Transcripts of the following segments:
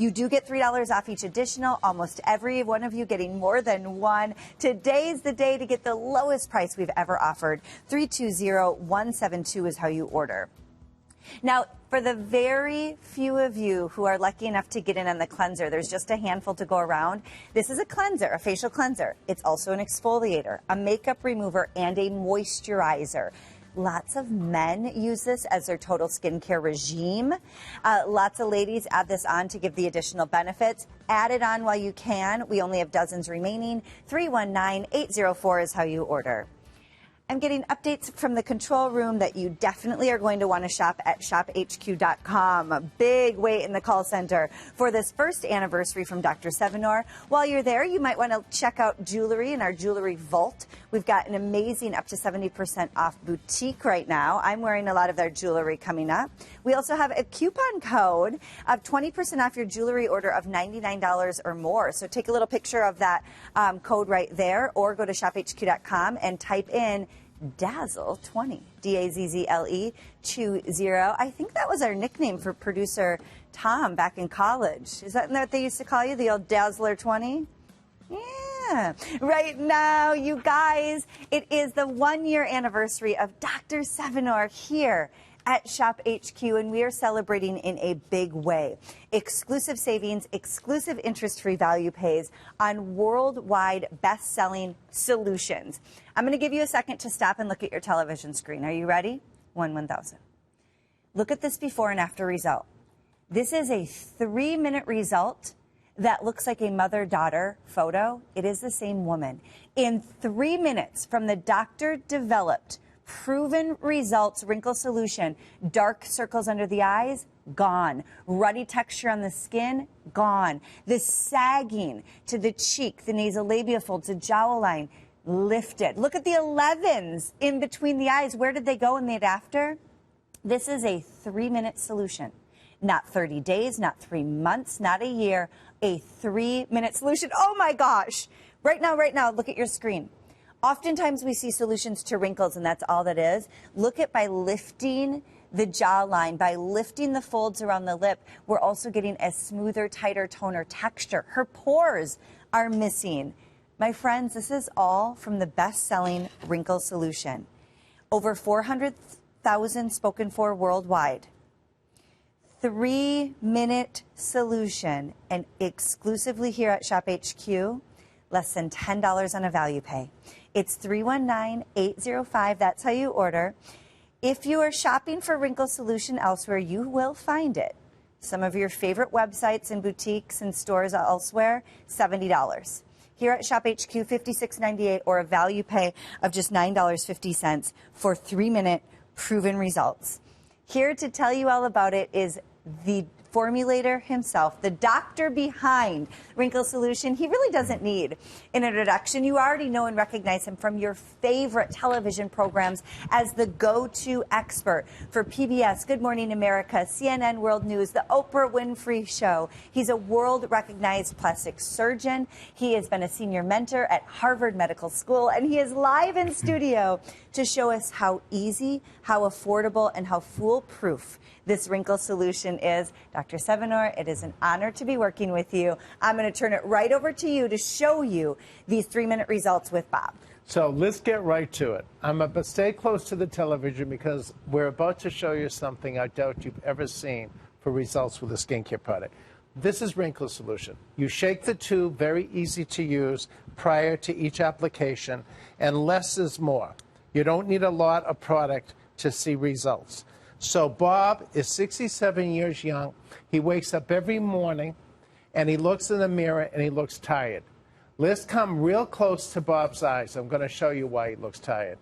You do get $3 off each additional, almost every one of you getting more than one. Today's the day to get the lowest price we've ever offered. 320172 is how you order. Now, for the very few of you who are lucky enough to get in on the cleanser, there's just a handful to go around. This is a cleanser, a facial cleanser. It's also an exfoliator, a makeup remover, and a moisturizer. Lots of men use this as their total skincare regime. Lots of ladies add this on to give the additional benefits. Add it on while you can. We only have dozens remaining. 319804 is how you order. I'm getting updates from the control room that you definitely are going to want to shop at shophq.com. A big wait in the call center for this first anniversary from Dr. Sevinor. While you're there, you might want to check out jewelry in our jewelry vault. We've got an amazing up to 70% off boutique right now. I'm wearing a lot of their jewelry coming up. We also have a coupon code of 20% off your jewelry order of $99 or more. So take a little picture of that code right there, or go to shophq.com and type in Dazzle20, Dazzle 20. I think that was our nickname for producer Tom back in college. Is that what they used to call you, the old Dazzler 20? Yeah. Right now, you guys, it is the 1-year anniversary of Dr. Sevinor here at Shop HQ, and we are celebrating in a big way. Exclusive savings, exclusive interest-free value pays on worldwide best-selling solutions. I'm going to give you a second to stop and look at your television screen. Are you ready? 1,000. Look at this before and after result. This is a 3-minute result that looks like a mother-daughter photo. It is the same woman. In 3 minutes from the doctor-developed Proven Results Wrinkle Solution, dark circles under the eyes, gone. Ruddy texture on the skin, gone. The sagging to the cheek, the nasolabial folds, the jawline, lifted. Look at the 11s in between the eyes. Where did they go in the after? This is a 3-minute solution. Not 30 days, not 3 months, not a year, a 3-minute solution. Oh my gosh. Right now, look at your screen. Oftentimes we see solutions to wrinkles, and that's all that is. Look at by lifting the jawline, by lifting the folds around the lip, we're also getting a smoother, tighter, toner texture. Her pores are missing. My friends, this is all from the best-selling wrinkle solution. Over 400,000 spoken for worldwide. 3-minute solution, and exclusively here at Shop HQ, less than $10 on a value pay. It's 319805. That's how you order. If you are shopping for wrinkle solution elsewhere, you will find it. Some of your favorite websites and boutiques and stores elsewhere, $70. Here at Shop HQ, $56.98, or a value pay of just $9.50 for 3-minute proven results. Here to tell you all about it is the formulator himself, the doctor behind Wrinkle Solution. He really doesn't need an introduction. You already know and recognize him from your favorite television programs as the go-to expert for PBS, Good Morning America, CNN World News, the Oprah Winfrey Show. He's a world-recognized plastic surgeon. He has been a senior mentor at Harvard Medical School, and he is live in studio to show us how easy, how affordable, and how foolproof this wrinkle solution is. Dr. Sevinor, it is an honor to be working with you. I'm going to turn it right over to you to show you these 3-minute results with Bob. So let's get right to it. I'm going to stay close to the television because we're about to show you something I doubt you've ever seen for results with a skincare product. This is Wrinkle Solution. You shake the tube, very easy to use prior to each application, and less is more. You don't need a lot of product to see results. So Bob is 67 years young. He wakes up every morning, and he looks in the mirror, and he looks tired. Let's come real close to Bob's eyes. I'm going to show you why he looks tired.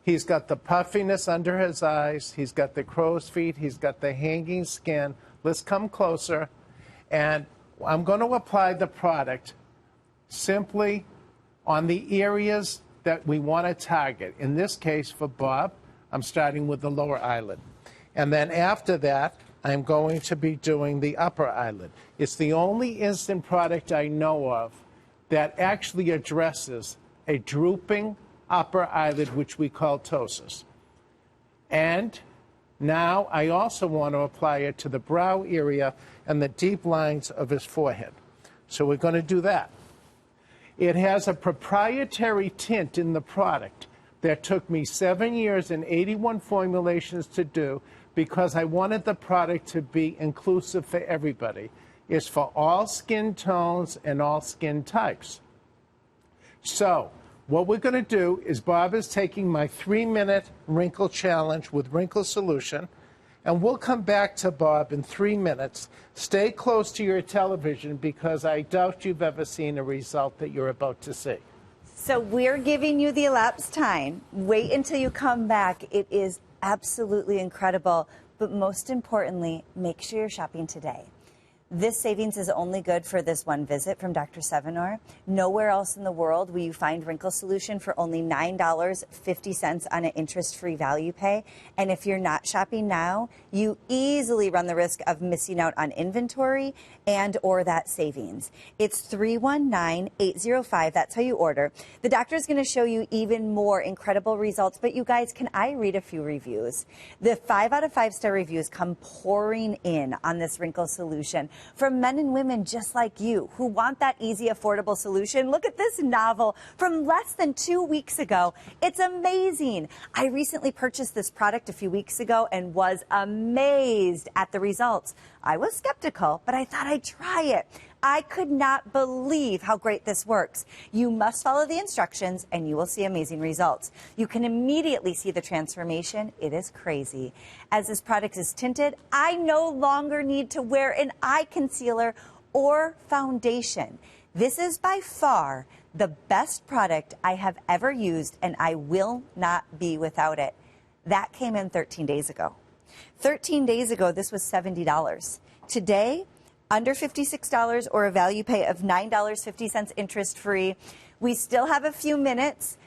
He's got the puffiness under his eyes. He's got the crow's feet. He's got the hanging skin. Let's come closer. And I'm going to apply the product simply on the areas that we want to target. In this case, for Bob, I'm starting with the lower eyelid. And then after that, I'm going to be doing the upper eyelid. It's the only instant product I know of that actually addresses a drooping upper eyelid, which we call ptosis. And Now, I also want to apply it to the brow area and the deep lines of his forehead. So we're going to do that. It has a proprietary tint in the product that took me 7 years and 81 formulations to do because I wanted the product to be inclusive for everybody. It's for all skin tones and all skin types. So what we're going to do is Bob is taking my 3-minute wrinkle challenge with Wrinkle Solution, and we'll come back to Bob in 3 minutes. Stay close to your television because I doubt you've ever seen a result that you're about to see. So we're giving you the elapsed time. Wait until you come back. It is absolutely incredible. But most importantly, make sure you're shopping today. This savings is only good for this one visit from Dr. Sevinor. Nowhere else in the world will you find Wrinkle Solution for only $9.50 on an interest-free value pay. And if you're not shopping now, you easily run the risk of missing out on inventory and or that savings. It's 319-805. That's how you order. The doctor is going to show you even more incredible results. But you guys, can I read a few reviews? The 5 out of 5-star reviews come pouring in on this Wrinkle Solution from men and women just like you who want that easy, affordable solution. Look at this novel from less than 2 weeks ago. It's amazing. I recently purchased this product a few weeks ago and was amazed at the results. I was skeptical, but I thought I'd try it. I could not believe how great this works. You must follow the instructions and you will see amazing results. You can immediately see the transformation. It is crazy. As this product is tinted, I no longer need to wear an eye concealer or foundation. This is by far the best product I have ever used, and I will not be without it. That came in 13 days ago. 13 days ago, this was $70. Today, under $56 or a value pay of $9.50 interest free. We still have a few minutes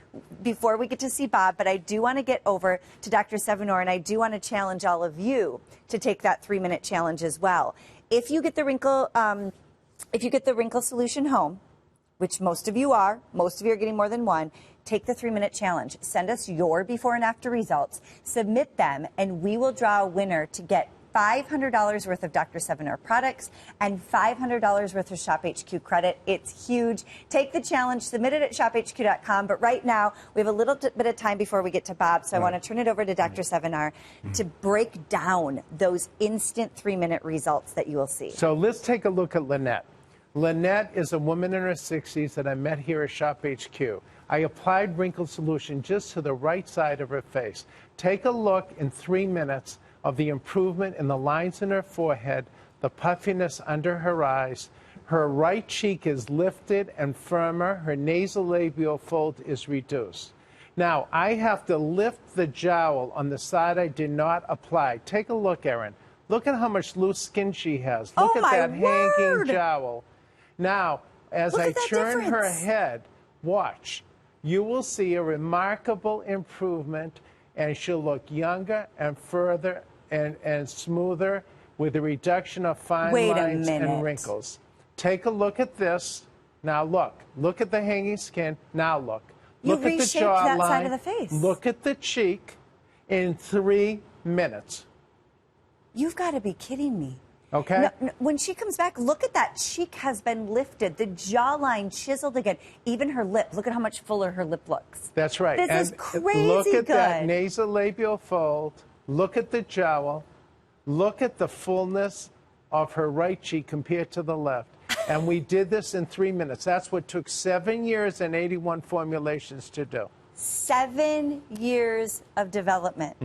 before we get to see Bob, but I do want to get over to Dr. Sevinor, and I do want to challenge all of you to take that 3-minute challenge as well. If you get the wrinkle solution home, which most of you are getting more than one, take the 3-minute challenge. Send us your before and after results, submit them, and we will draw a winner to get $500 worth of Dr. Sevinor products and $500 worth of ShopHQ credit. It's huge. Take the challenge, submit it at shophq.com. But right now, we have a little bit of time before we get to Bob, so I want to turn it over to Dr. Sevinor to break down those instant 3-minute results that you will see. So let's take a look at Lynette. Lynette is a woman in her 60s that I met here at ShopHQ. I applied Wrinkle Solution just to the right side of her face. Take a look in 3 minutes of the improvement in the lines in her forehead, the puffiness under her eyes. Her right cheek is lifted and firmer. Her nasolabial fold is reduced. Now, I have to lift the jowl on the side I did not apply. Take a look, Erin. Look at how much loose skin she has. Look at that hanging jowl. Now, as I turn her head, watch. You will see a remarkable improvement, and she'll look younger and further and smoother with a reduction of fine lines and wrinkles. Take a look at this. Now look at the hanging skin. Now look at the jawline. That side of the face. Look at the cheek in 3 minutes. You've got to be kidding me. Okay. No, when she comes back, look at that cheek has been lifted, the jawline chiseled again, even her lip. Look at how much fuller her lip looks. That's right. This is crazy Look at good. that nasolabial fold. Look at the jowl. Look at the fullness of her right cheek compared to the left. And we did this in 3 minutes. That's what took 7 years and 81 formulations to do. 7 years of development.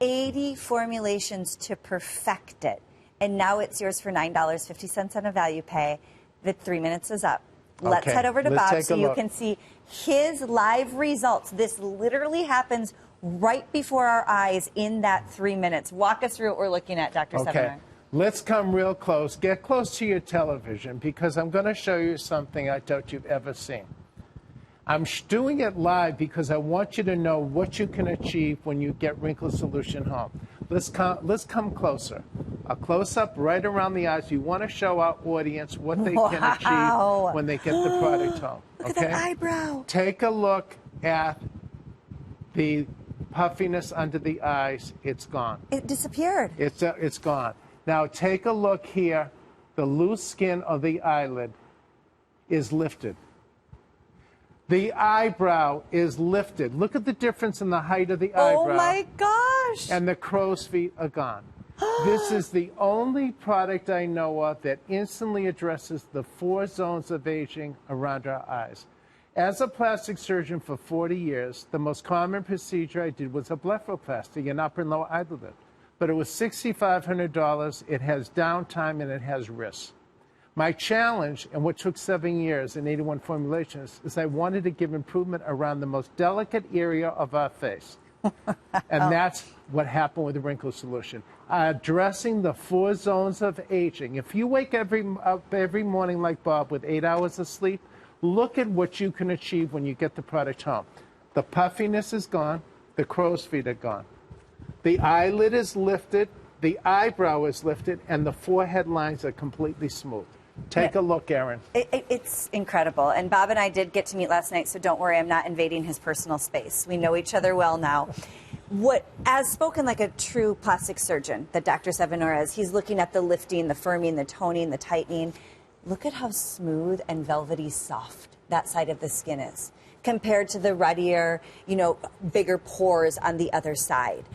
80 formulations to perfect it. And now it's yours for $9.50 on a value pay. The 3 minutes is up. Let's head over to Bob so you can see his live results. This literally happens right before our eyes in that 3 minutes. Walk us through what we're looking at, Dr. Sevinor. Let's come real close. Get close to your television because I'm going to show you something I doubt you've ever seen. I'm doing it live because I want you to know what you can achieve when you get Wrinkle Solution home. Let's come closer. A close-up right around the eyes. You want to show our audience what they can achieve when they get the product home. Look at that eyebrow. Take a look at the puffiness under the eyes, it's gone. It disappeared. It's gone. Now take a look here. The loose skin of the eyelid is lifted. The eyebrow is lifted. Look at the difference in the height of the eyebrow. Oh my gosh. And the crow's feet are gone. This is the only product I know of that instantly addresses the 4 zones of aging around our eyes. As a plastic surgeon for 40 years, the most common procedure I did was a blepharoplasty, an upper and lower eyelid. But it was $6,500. It has downtime and it has risks. My challenge, and what took 7 years and 81 formulations, is I wanted to give improvement around the most delicate area of our face. And that's what happened with the Wrinkle Solution. Addressing the 4 zones of aging. If you wake up every morning like Bob with 8 hours of sleep, look at what you can achieve when you get the product home. The puffiness is gone. The crow's feet are gone. The eyelid is lifted. The eyebrow is lifted. And the forehead lines are completely smooth. Take a look, Erin. It's incredible. And Bob and I did get to meet last night, so don't worry, I'm not invading his personal space. We know each other well now. As spoken like a true plastic surgeon that Dr. Sevinor is, he's looking at the lifting, the firming, the toning, the tightening. Look at how smooth and velvety soft that side of the skin is compared to the ruddier, bigger pores on the other side.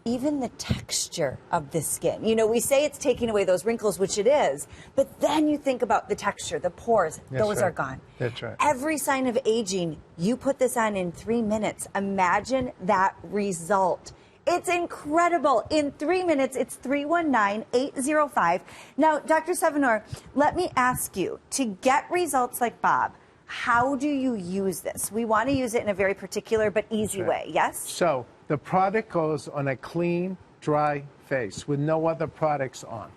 Even the texture of the skin. We say it's taking away those wrinkles, which it is, but then you think about the texture, the pores, those are gone. That's right. Every sign of aging, you put this on in 3 minutes. Imagine that result. It's incredible. In 3 minutes, it's 319-805. Now, Dr. Sevinor, let me ask you, to get results like Bob, how do you use this? We want to use it in a very particular but easy way, yes? So the product goes on a clean, dry face with no other products on.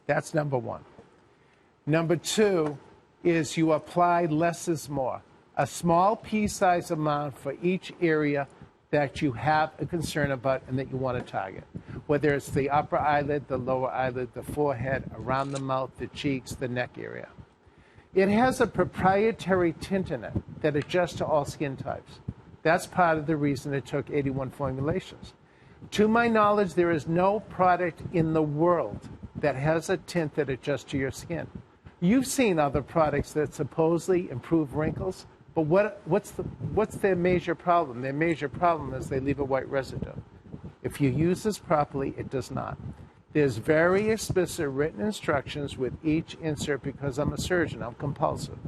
That's number 1. Number 2 is you apply less is more. A small pea-sized amount for each area that you have a concern about and that you want to target. Whether it's the upper eyelid, the lower eyelid, the forehead, around the mouth, the cheeks, the neck area. It has a proprietary tint in it that adjusts to all skin types. That's part of the reason it took 81 formulations. To my knowledge, there is no product in the world that has a tint that adjusts to your skin. You've seen other products that supposedly improve wrinkles, but what's their major problem? Their major problem is they leave a white residue. If you use this properly, it does not. There's very explicit written instructions with each insert because I'm a surgeon, I'm compulsive.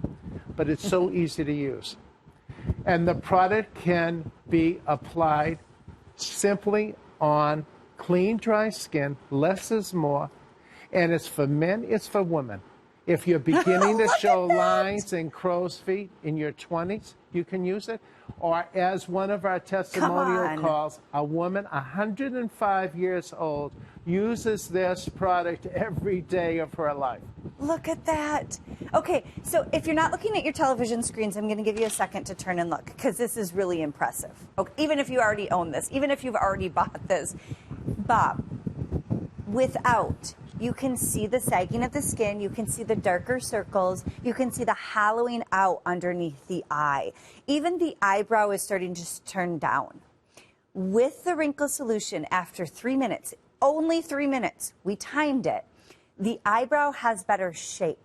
But it's so easy to use. And the product can be applied simply on clean, dry skin, less is more, and it's for men, it's for women. If you're beginning to show lines and crow's feet in your 20s, you can use it. Or as one of our testimonial calls, a woman 105 years old uses this product every day of her life. Look at that. Okay, so if you're not looking at your television screens, I'm going to give you a second to turn and look, because this is really impressive. Okay, even if you already own this, even if you've already bought this. Bob, without, you can see the sagging of the skin, you can see the darker circles, you can see the hollowing out underneath the eye. Even the eyebrow is starting to turn down. With the Wrinkle Solution, after 3 minutes, only 3 minutes, we timed it, the eyebrow has better shape.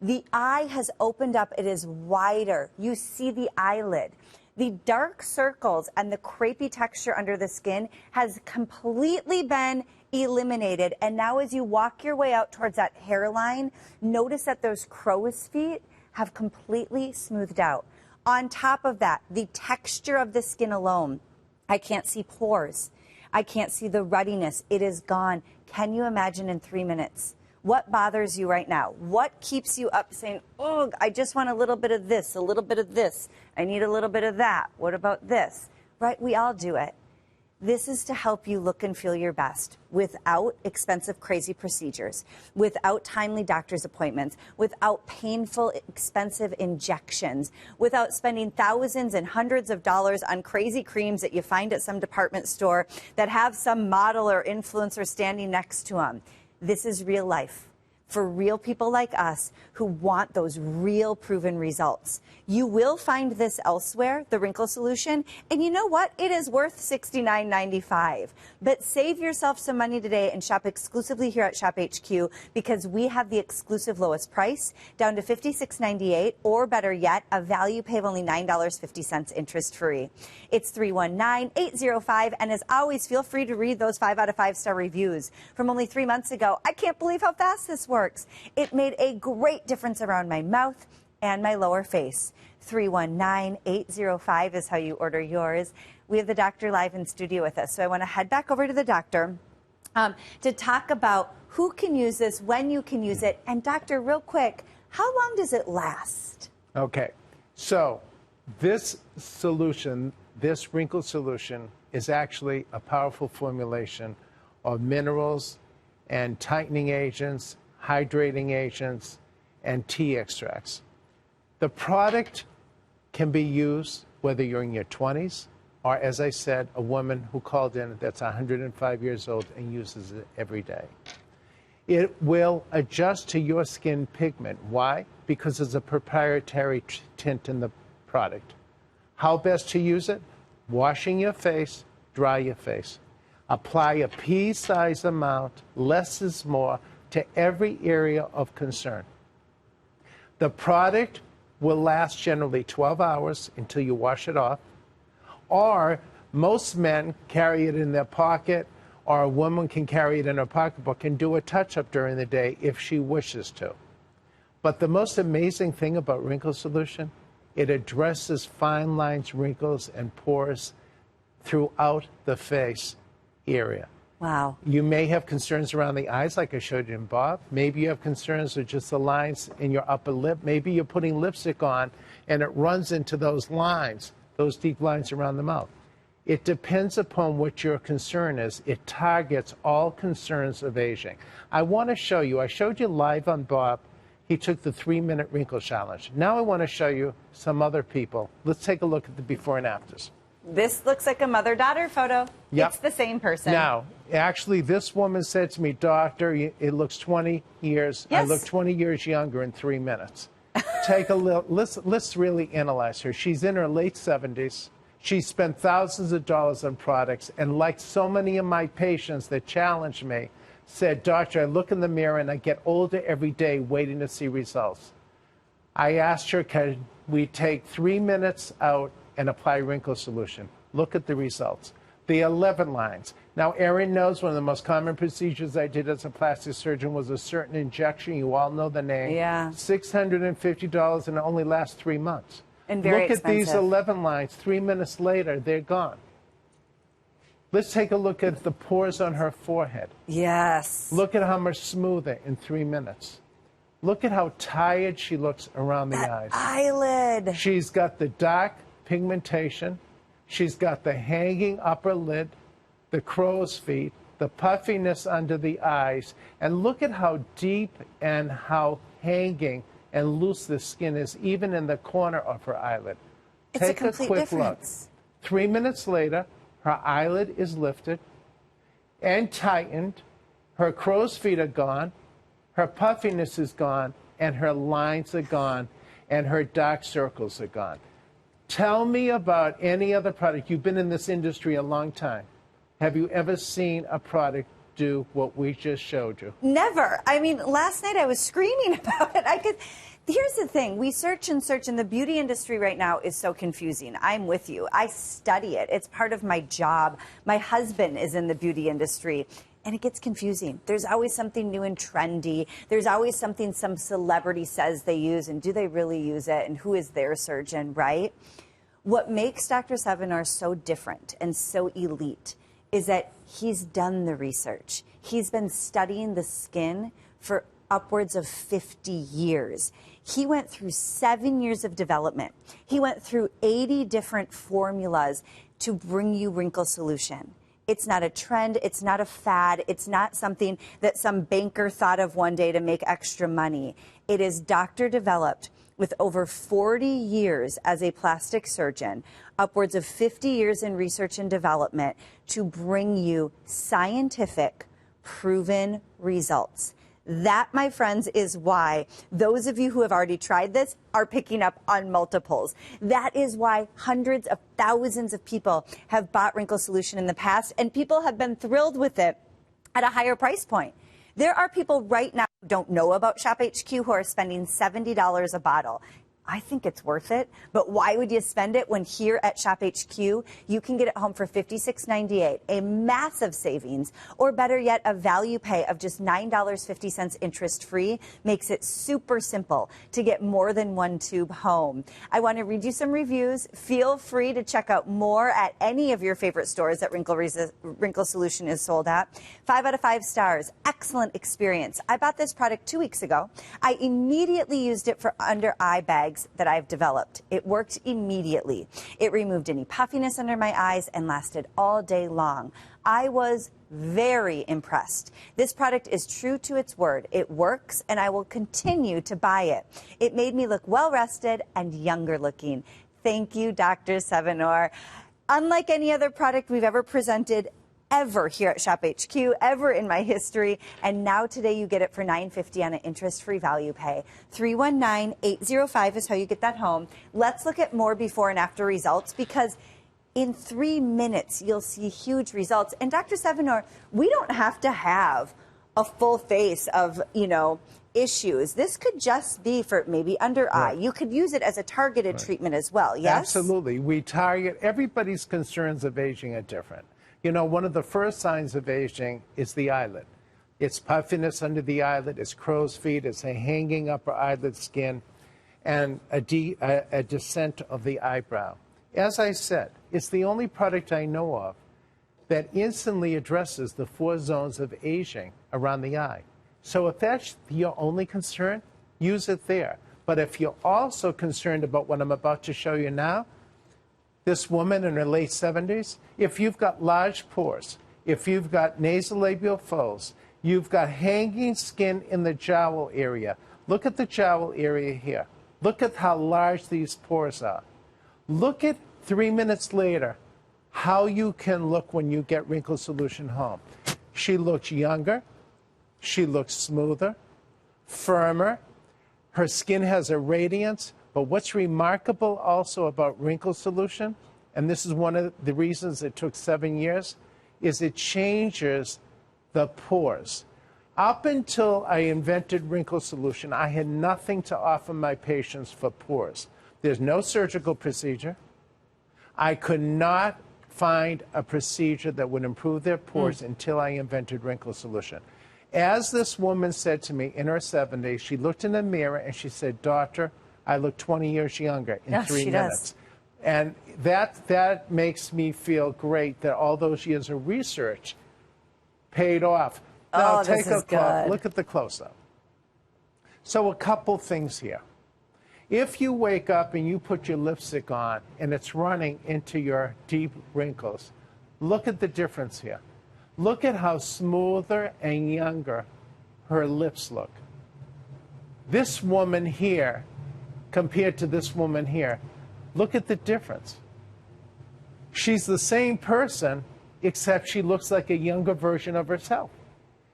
The eye has opened up, it is wider. You see the eyelid. The dark circles and the crepey texture under the skin has completely been eliminated. And now as you walk your way out towards that hairline, notice that those crow's feet have completely smoothed out. On top of that, the texture of the skin alone, I can't see pores. I can't see the ruddiness. It is gone. Can you imagine in 3 minutes? What bothers you right now? What keeps you up saying, oh, I just want a little bit of this, a little bit of this. I need a little bit of that. What about this? Right? We all do it. This is to help you look and feel your best without expensive, crazy procedures, without timely doctor's appointments, without painful, expensive injections, without spending thousands and hundreds of dollars on crazy creams that you find at some department store that have some model or influencer standing next to them. This is real life. for real people like us who want those real proven results. You will find this elsewhere, the Wrinkle Solution, and you know what? It is worth $69.95. But save yourself some money today and shop exclusively here at Shop HQ, because we have the exclusive lowest price down to $56.98, or better yet, a value pay of only $9.50 interest free. It's 319-805, and as always, feel free to read those 5 out of 5 star reviews from only 3 months ago. I can't believe how fast this works. It made a great difference around my mouth and my lower face. 319-805 is how you order yours. We have the doctor live in studio with us, so I want to head back over to the doctor to talk about who can use this, when you can use it, and doctor, real quick, how long does it last? Okay, so this solution, this wrinkle solution, is actually a powerful formulation of minerals and tightening agents, hydrating agents, and tea extracts. The product can be used whether you're in your 20s or, as I said, a woman who called in that's 105 years old and uses it every day. It will adjust to your skin pigment. Why? Because there's a proprietary tint in the product. How best to use it? Washing your face, dry your face. Apply a pea-sized amount, less is more, to every area of concern. The product will last generally 12 hours until you wash it off, or most men carry it in their pocket, or a woman can carry it in her pocketbook and do a touch-up during the day if she wishes to. But the most amazing thing about Wrinkle Solution, it addresses fine lines, wrinkles, and pores throughout the face area. Wow. You may have concerns around the eyes, like I showed you in Bob. Maybe you have concerns with just the lines in your upper lip. Maybe you're putting lipstick on and it runs into those lines, those deep lines around the mouth. It depends upon what your concern is. It targets all concerns of aging. I want to show you, I showed you live on Bob. He took the 3-minute wrinkle challenge. Now I want to show you some other people. Let's take a look at the before and afters. This looks like a mother-daughter photo. Yep. It's the same person. Now, actually, this woman said to me, Doctor, it looks 20 years. Yes. I look 20 years younger in 3 minutes. Take a look. Let's really analyze her. She's in her late 70s. She spent thousands of dollars on products, and like so many of my patients that challenged me, said, Doctor, I look in the mirror and I get older every day waiting to see results. I asked her, can we take 3 minutes out and apply Wrinkle Solution? Look at the results. The 11 lines. Now, Erin knows one of the most common procedures I did as a plastic surgeon was a certain injection. You all know the name. Yeah. $650, and it only lasts 3 months. And very Look expensive. at these 11 lines. 3 minutes later, they're gone. Let's take a look at the pores on her forehead. Yes. Look at how much smoother in 3 minutes. Look at how tired she looks around the eyes. Eyelid. She's got the dark pigmentation. She's got the hanging upper lid, the crow's feet, the puffiness under the eyes. And look at how deep and how hanging and loose the skin is, even in the corner of her eyelid. It's Take a complete quick difference. look. 3 minutes later, her eyelid is lifted and tightened. Her crow's feet are gone. Her puffiness is gone. And her lines are gone. And her dark circles are gone. Tell me about any other product. You've been in this industry a long time. Have you ever seen a product do what we just showed you? Never. I mean, last night I was screaming about it. Here's the thing. We search and search, and the beauty industry right now is so confusing. I'm with you. I study it. It's part of my job. My husband is in the beauty industry, and it gets confusing. There's always something new and trendy. There's always something some celebrity says they use, and do they really use it, and who is their surgeon, right? What makes Dr. Sevinor so different and so elite is that he's done the research. He's been studying the skin for upwards of 50 years. He went through 7 years of development. He went through 80 different formulas to bring you Wrinkle Solution. It's not a trend. It's not a fad. It's not something that some banker thought of one day to make extra money. It is doctor developed with over 40 years as a plastic surgeon, upwards of 50 years in research and development to bring you scientific, proven results. That, my friends, is why those of you who have already tried this are picking up on multiples. That is why hundreds of thousands of people have bought Wrinkle Solution in the past, and people have been thrilled with it at a higher price point. There are people right now who don't know about Shop HQ who are spending $70 a bottle. I think it's worth it, but why would you spend it when here at Shop HQ, you can get it home for $56.98, a massive savings, or better yet, a value pay of just $9.50 interest-free makes it super simple to get more than one tube home. I want to read you some reviews. Feel free to check out more at any of your favorite stores that Wrinkle Solution is sold at. 5 out of 5 stars. Excellent experience. I bought this product 2 weeks ago. I immediately used it for under-eye bags that I've developed. It worked immediately. It removed any puffiness under my eyes and lasted all day long. I was very impressed. This product is true to its word. It works, and I will continue to buy it. It made me look well-rested and younger looking. Thank you, Dr. Sevinor. Unlike any other product we've ever presented, ever here at Shop HQ, ever in my history. And now today you get it for $9.50 on an interest-free value pay. 319-805 is how you get that home. Let's look at more before and after results, because in 3 minutes you'll see huge results. And Dr. Sevinor, we don't have to have a full face of, issues. This could just be for maybe under eye. You could use it as a targeted treatment as well, yes? Absolutely. We target, everybody's concerns of aging are different. One of the first signs of aging is the eyelid. It's puffiness under the eyelid, it's crow's feet, it's a hanging upper eyelid skin, and a descent of the eyebrow. As I said, it's the only product I know of that instantly addresses the 4 zones of aging around the eye. So if that's your only concern, use it there. But if you're also concerned about what I'm about to show you now, this woman in her late 70s, if you've got large pores, if you've got nasolabial folds, you've got hanging skin in the jowl area. Look at the jowl area here. Look at how large these pores are. Look at 3 minutes later how you can look when you get Wrinkle Solution home. She looks younger. She looks smoother, firmer. Her skin has a radiance. But what's remarkable also about Wrinkle Solution, and this is one of the reasons it took 7 years, is it changes the pores. Up until I invented Wrinkle Solution, I had nothing to offer my patients for pores. There's no surgical procedure. I could not find a procedure that would improve their pores until I invented Wrinkle Solution. As this woman said to me in her 70s, she looked in the mirror and she said, "Doctor, I look 20 years younger in 3 minutes." Does. And that makes me feel great that all those years of research paid off. Now, this is good. Look at the close-up. So a couple things here. If you wake up and you put your lipstick on and it's running into your deep wrinkles, look at the difference here. Look at how smoother and younger her lips look. This woman here compared to this woman here, look at the difference. She's the same person, except she looks like a younger version of herself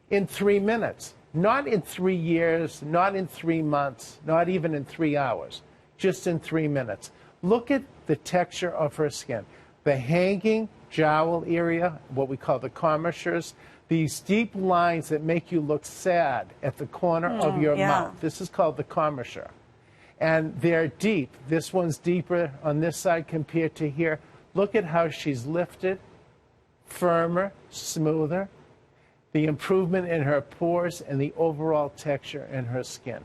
in 3 minutes. Not in 3 years, not in 3 months, not even in 3 hours, just in 3 minutes. Look at the texture of her skin. The hanging jowl area, what we call the commissures, these deep lines that make you look sad at the corner of your mouth. This is called the commissure. And they're deep. This one's deeper on this side compared to here. Look at how she's lifted, firmer, smoother, the improvement in her pores, and the overall texture in her skin.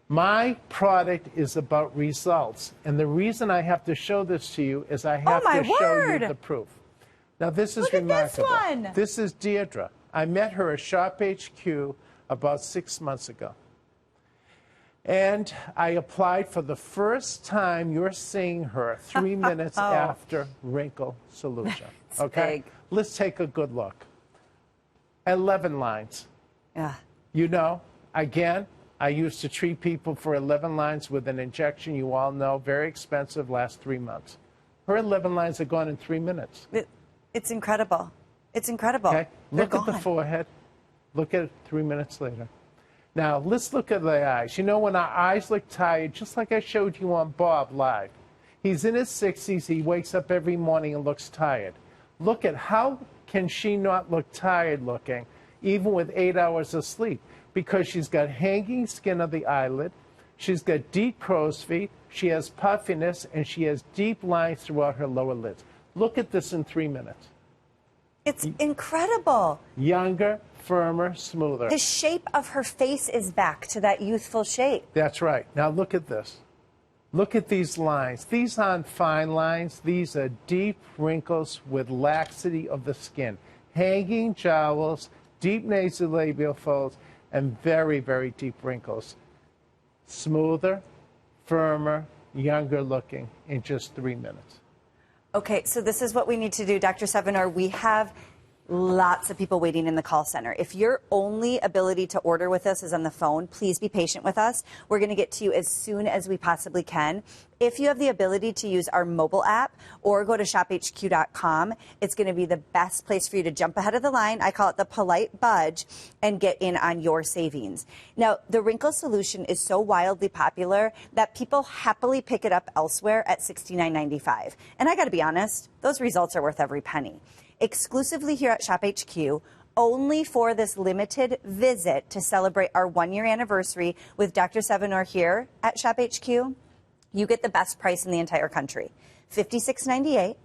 My product is about results. And the reason I have to show this to you is I have to show you the proof. Now, this is remarkable. Look at this one. This is Deirdre. I met her at Shop HQ about 6 months ago. And I applied for the first time. You're seeing her 3 minutes after Wrinkle Solution. Okay? Big. Let's take a good look. 11 lines. Yeah. Again, I used to treat people for 11 lines with an injection. You all know, very expensive, lasts 3 months. Her 11 lines are gone in 3 minutes. It's incredible. It's incredible. Okay? Look They're at the gone. forehead. Look at it 3 minutes later. Now, let's look at the eyes. You know, when our eyes look tired, just like I showed you on Bob live, he's in his 60s, he wakes up every morning and looks tired. Look at how can she not look tired looking, even with 8 hours of sleep? Because she's got hanging skin of the eyelid, she's got deep crow's feet, she has puffiness, and she has deep lines throughout her lower lids. Look at this in 3 minutes. It's incredible. Younger, firmer, smoother. The shape of her face is back to that youthful shape. That's right. Now look at this. Look at these lines. These aren't fine lines. These are deep wrinkles with laxity of the skin. Hanging jowls, deep nasolabial folds, and very, very deep wrinkles. Smoother, firmer, younger looking in just 3 minutes. Okay, so this is what we need to do, Dr. Sevinor. We have lots of people waiting in the call center. If your only ability to order with us is on the phone, please be patient with us. We're going to get to you as soon as we possibly can. If you have the ability to use our mobile app or go to shophq.com, it's going to be the best place for you to jump ahead of the line. I call it the polite budge and get in on your savings. Now, the Wrinkle Solution is so wildly popular that people happily pick it up elsewhere at $69.95. And I got to be honest, those results are worth every penny. Exclusively here at ShopHQ, only for this limited visit to celebrate our 1-year anniversary with Dr. Sevinor here at ShopHQ, you get the best price in the entire country, $56.98.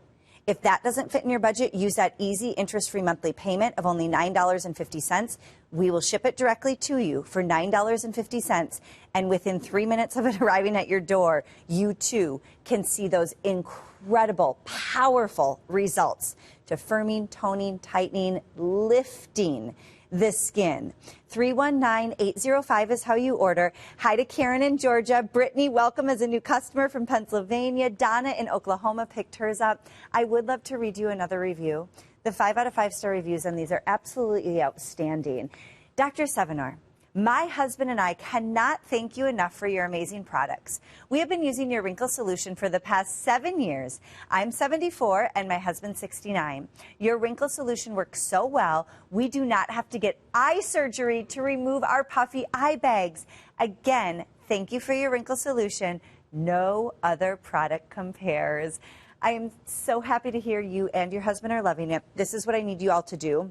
If that doesn't fit in your budget, use that easy interest-free monthly payment of only $9.50. We will ship it directly to you for $9.50. And within 3 minutes of it arriving at your door, you too can see those incredible, powerful results to firming, toning, tightening, lifting the skin. 319-805 is how you order. Hi to Karen in Georgia. Brittany, welcome as a new customer from Pennsylvania. Donna in Oklahoma picked hers up. I would love to read you another review. The 5 out of 5-star reviews on these are absolutely outstanding. Dr. Sevinor, my husband and I cannot thank you enough for your amazing products. We have been using your Wrinkle Solution for the past 7 years. I'm 74 and my husband's 69. Your Wrinkle Solution works so well, we do not have to get eye surgery to remove our puffy eye bags. Again, thank you for your Wrinkle Solution. No other product compares. I am so happy to hear you and your husband are loving it. This is what I need you all to do.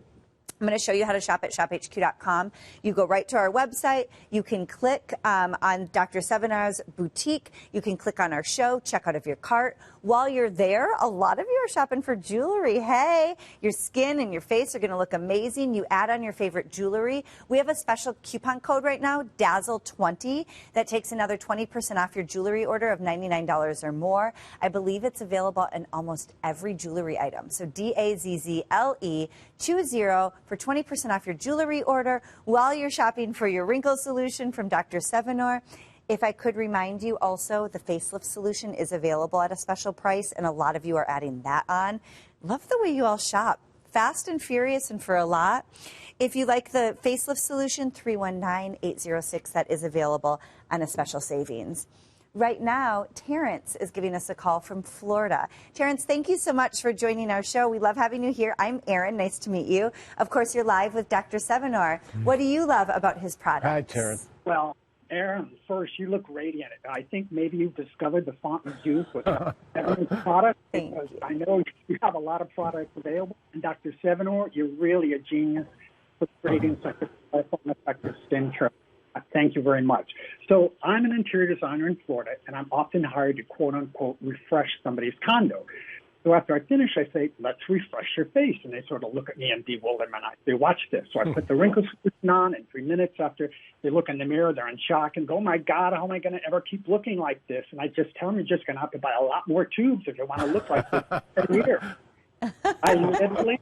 I'm going to show you how to shop at shophq.com. You go right to our website. You can click on Dr. Sevinor's boutique. You can click on our show, check out of your cart. While you're there, a lot of you are shopping for jewelry. Hey, your skin and your face are going to look amazing. You add on your favorite jewelry. We have a special coupon code right now, DAZZLE20, that takes another 20% off your jewelry order of $99 or more. I believe it's available in almost every jewelry item. So DAZZLE20 for 20% off your jewelry order while you're shopping for your Wrinkle Solution from Dr. Sevinor. If I could remind you also, the facelift solution is available at a special price, and a lot of you are adding that on. Love the way you all shop. Fast and furious and for a lot. If you like the facelift solution, 319-806, that is available on a special savings. Right now, Terrence is giving us a call from Florida. Terrence, thank you so much for joining our show. We love having you here. I'm Erin. Nice to meet you. Of course, you're live with Dr. Sevinor. What do you love about his products? Hi, Terrence. Well, Erin, first, you look radiant. I think maybe you've discovered the Fountain of Youth with Sevinor's product, because I know you have a lot of products available. And Dr. Sevinor, you're really a genius with creating such a powerful and effective skincare. Thank you very much. So I'm an interior designer in Florida, and I'm often hired to, quote-unquote, refresh somebody's condo. So after I finish, I say, let's refresh your face. And they sort of look at me in bewilderment. I say, watch this. So I put the Wrinkle Solution on, and 3 minutes after they look in the mirror, they're in shock and go, oh, my God, how am I going to ever keep looking like this? And I just tell them, you're just going to have to buy a lot more tubes if you want to look like this every year. I literally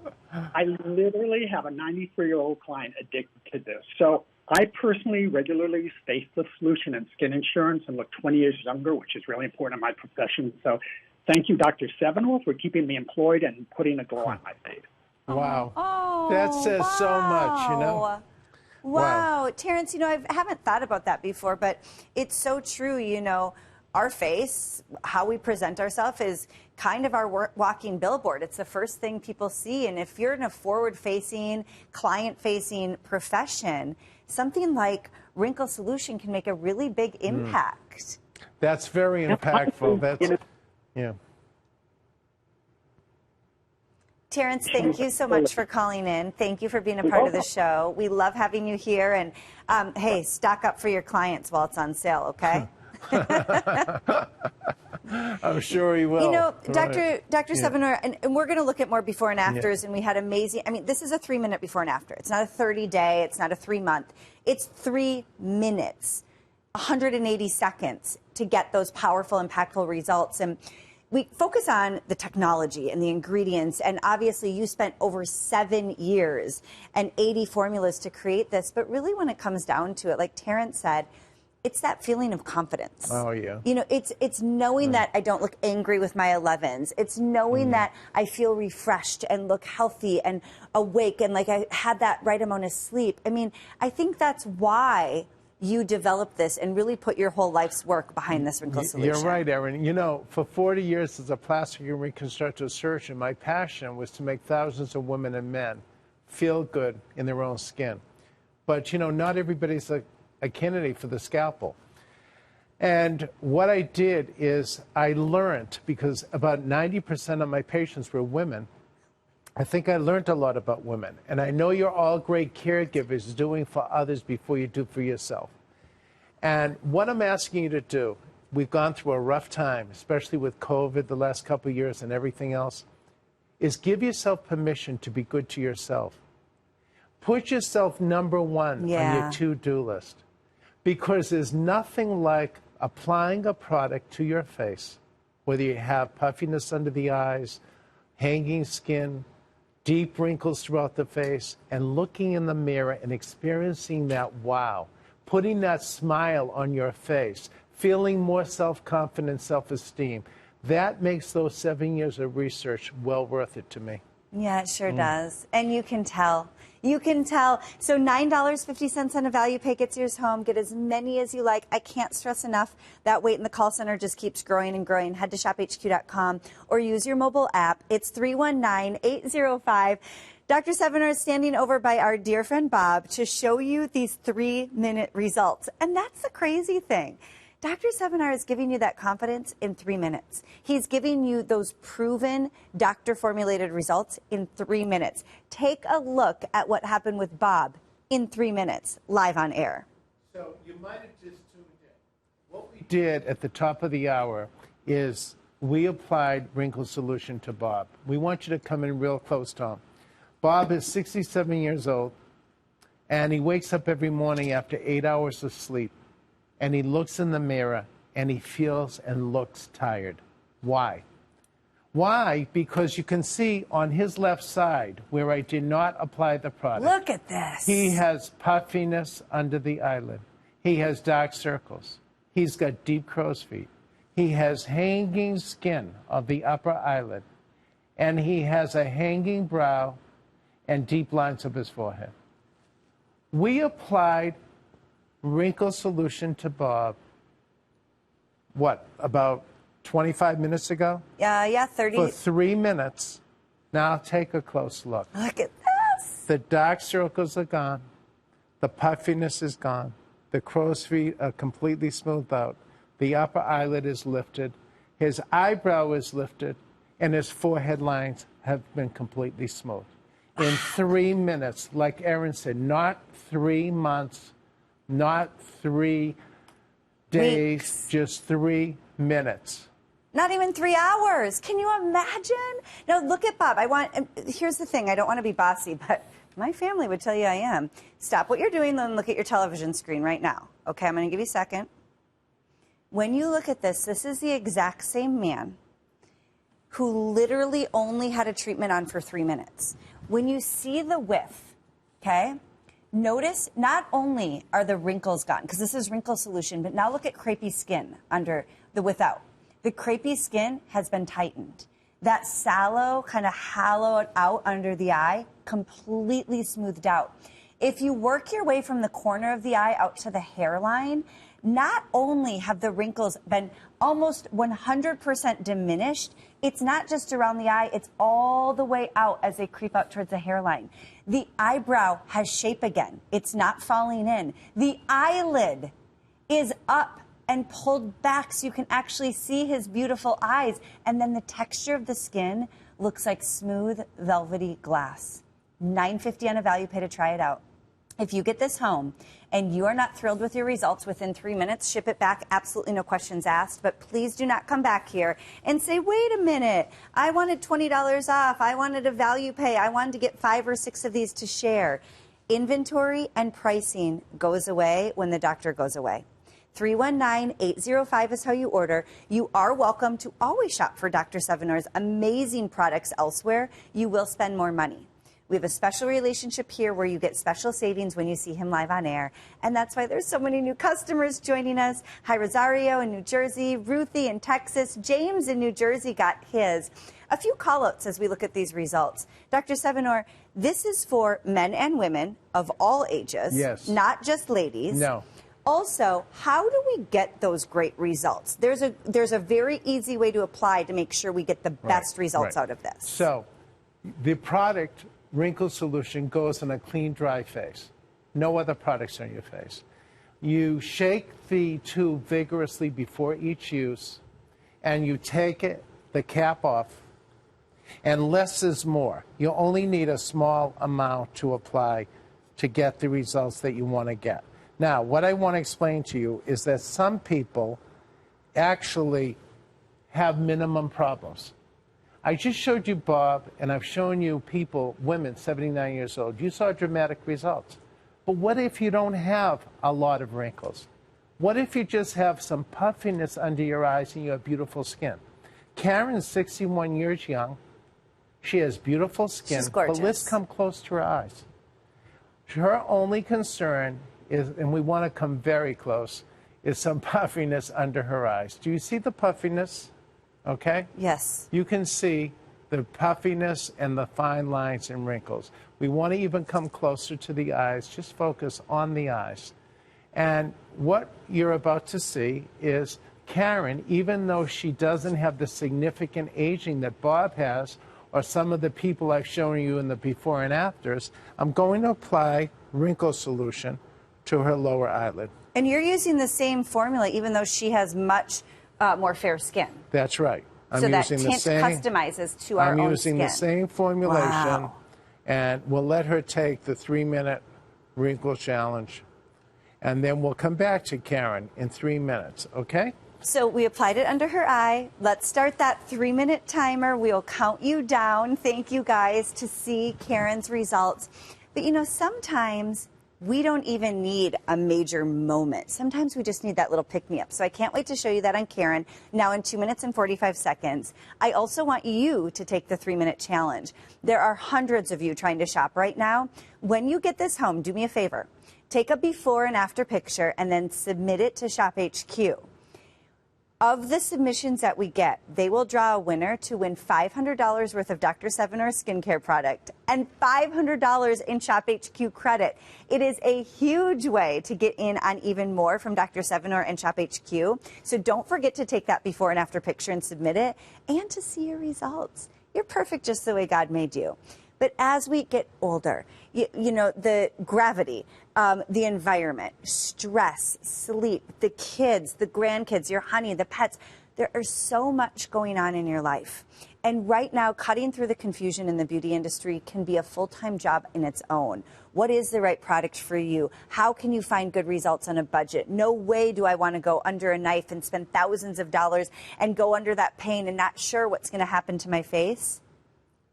have a 93-year-old client addicted to this. So I personally regularly use facelift solution and skin insurance and look 20 years younger, which is really important in my profession. So thank you, Dr. Sevinor, for keeping me employed and putting a glow on my face. Wow. Oh, that says so much, you know. Wow. Terrence, you know, I haven't thought about that before, but it's so true, you know. Our face, how we present ourselves, is kind of our walking billboard. It's the first thing people see. And if you're in a forward-facing, client-facing profession, something like Wrinkle Solution can make a really big impact. That's very impactful. That's, yeah. Terrence, thank you so much for calling in. Thank you for being a part of the show. We love having you here. And hey, stock up for your clients while it's on sale, okay? I'm sure he will. You know, Right. Dr. Sevinor, and we're going to look at more before and afters, and we had amazing, I mean, this is a 3-minute before and after. It's not a 30-day, it's not a 3-month. It's 3 minutes, 180 seconds to get those powerful, impactful results. And we focus on the technology and the ingredients, and obviously you spent over 7 years and 80 formulas to create this. But really when it comes down to it, like Terrence said, it's that feeling of confidence. Oh, yeah. You know, it's knowing that I don't look angry with my 11s. It's knowing that I feel refreshed and look healthy and awake and like I had that right amount of sleep. I mean, I think that's why you developed this and really put your whole life's work behind this wrinkle solution. You're right, Erin. You know, for 40 years as a plastic and reconstructive surgeon, my passion was to make thousands of women and men feel good in their own skin. But, you know, not everybody's a candidate for the scalpel. And what I did is I learned, because about 90% of my patients were women, I think I learned a lot about women. And I know you're all great caregivers doing for others before you do for yourself. And what I'm asking you to do, we've gone through a rough time, especially with COVID the last couple of years and everything else, is give yourself permission to be good to yourself. Put yourself number one on your to-do list. Because there's nothing like applying a product to your face, whether you have puffiness under the eyes, hanging skin, deep wrinkles throughout the face, and looking in the mirror and experiencing that wow, putting that smile on your face, feeling more self-confidence, self-esteem. That makes those 7 years of research well worth it to me. Yeah, it sure does. And you can tell. You can tell. So $9.50 on a value pay gets yours home. Get as many as you like. I can't stress enough that wait in the call center just keeps growing and growing. Head to shophq.com or use your mobile app. It's 319-805. Dr. Sevinor is standing over by our dear friend Bob to show you these 3-minute results. And that's the crazy thing. Dr. Sevinor is giving you that confidence in 3 minutes. He's giving you those proven doctor-formulated results in 3 minutes. Take a look at what happened with Bob in 3 minutes, live on air. So you might have just tuned in. What we did at the top of the hour is we applied Wrinkle Solution to Bob. We want you to come in real close to him. Bob is 67 years old, and he wakes up every morning after 8 hours of sleep. And he looks in the mirror and he feels and looks tired. Why? Why? Because you can see on his left side where I did not apply the product. Look at this. He has puffiness under the eyelid. He has dark circles. He's got deep crow's feet. He has hanging skin of the upper eyelid. And he has a hanging brow and deep lines of his forehead. We applied Wrinkle Solution to Bob, what, about 25 minutes ago? Yeah, 30. For 3 minutes. Now take a close look. Look at this. The dark circles are gone. The puffiness is gone. The crow's feet are completely smoothed out. The upper eyelid is lifted. His eyebrow is lifted. And his forehead lines have been completely smoothed. In 3 minutes, like Erin said, not 3 months, not 3 days, Weeks. just 3 minutes. Not even 3 hours. Can you imagine? Now, look at Bob. Here's the thing. I don't want to be bossy, but my family would tell you I am. Stop what you're doing and look at your television screen right now. Okay, I'm going to give you a second. When you look at this, this is the exact same man who literally only had a treatment on for 3 minutes. When you see the width, okay, notice not only are the wrinkles gone, because this is Wrinkle Solution, but now look at crepey skin under the without. The crepey skin has been tightened. That sallow, kind of hollowed out under the eye, completely smoothed out. If you work your way from the corner of the eye out to the hairline, not only have the wrinkles been almost 100% diminished, it's not just around the eye, it's all the way out as they creep out towards the hairline. The eyebrow has shape again. It's not falling in. The eyelid is up and pulled back so you can actually see his beautiful eyes. And then the texture of the skin looks like smooth, velvety glass. $9.50 on a value pay to try it out. If you get this home and you are not thrilled with your results within 3 minutes, ship it back. Absolutely no questions asked. But please do not come back here and say, wait a minute, I wanted $20 off. I wanted a value pay. I wanted to get 5 or 6 of these to share. Inventory and pricing goes away when the doctor goes away. 319-805 is how you order. You are welcome to always shop for Dr. Sevinor's amazing products elsewhere. You will spend more money. We have a special relationship here where you get special savings when you see him live on air. And that's why there's so many new customers joining us. Hi, Rosario in New Jersey, Ruthie in Texas, James in New Jersey got his. A few call-outs as we look at these results. Dr. Sevinor, this is for men and women of all ages. Yes. Not just ladies. No. Also, how do we get those great results? There's a very easy way to apply to make sure we get the best results out of this. So the product Wrinkle Solution goes on a clean, dry face. No other products on your face. You shake the tube vigorously before each use, and you take the cap off, and less is more. You only need a small amount to apply to get the results that you want to get. Now, what I want to explain to you is that some people actually have minimum problems. I just showed you Bob, and I've shown you people, women, 79 years old. You saw dramatic results. But what if you don't have a lot of wrinkles? What if you just have some puffiness under your eyes and you have beautiful skin? Karen's 61 years young. She has beautiful skin. She's gorgeous. But let's come close to her eyes. Her only concern is, and we want to come very close, is some puffiness under her eyes. Do you see the puffiness? Okay? Yes. You can see the puffiness and the fine lines and wrinkles. We want to even come closer to the eyes. Just focus on the eyes. And what you're about to see is Karen, even though she doesn't have the significant aging that Bob has, or some of the people I've shown you in the before and afters, I'm going to apply Wrinkle Solution to her lower eyelid. And you're using the same formula even though she has much more fair skin. That's right. So that tint customizes to our own skin. I'm using the same formulation. Wow. And we'll let her take the 3-minute wrinkle challenge. And then we'll come back to Karen in 3 minutes, okay? So we applied it under her eye. Let's start that 3-minute timer. We'll count you down. Thank you guys to see Karen's results. But you know, sometimes we don't even need a major moment. Sometimes we just need that little pick-me-up. So I can't wait to show you that on Karen now in 2 minutes and 45 seconds. I also want you to take the 3-minute challenge. There are hundreds of you trying to shop right now. When you get this home, do me a favor. Take a before and after picture and then submit it to Shop HQ. Of the submissions that we get, they will draw a winner to win $500 worth of Dr. Sevinor skincare product and $500 in Shop HQ credit. It is a huge way to get in on even more from Dr. Sevinor and Shop HQ. So don't forget to take that before and after picture and submit it, and to see your results. You're perfect just the way God made you. But as we get older, you know, the gravity, the environment, stress, sleep, the kids, the grandkids, your honey, the pets, there is so much going on in your life. And right now, cutting through the confusion in the beauty industry can be a full-time job in its own. What is the right product for you? How can you find good results on a budget? No way do I want to go under a knife and spend thousands of dollars and go under that pain and not sure what's going to happen to my face.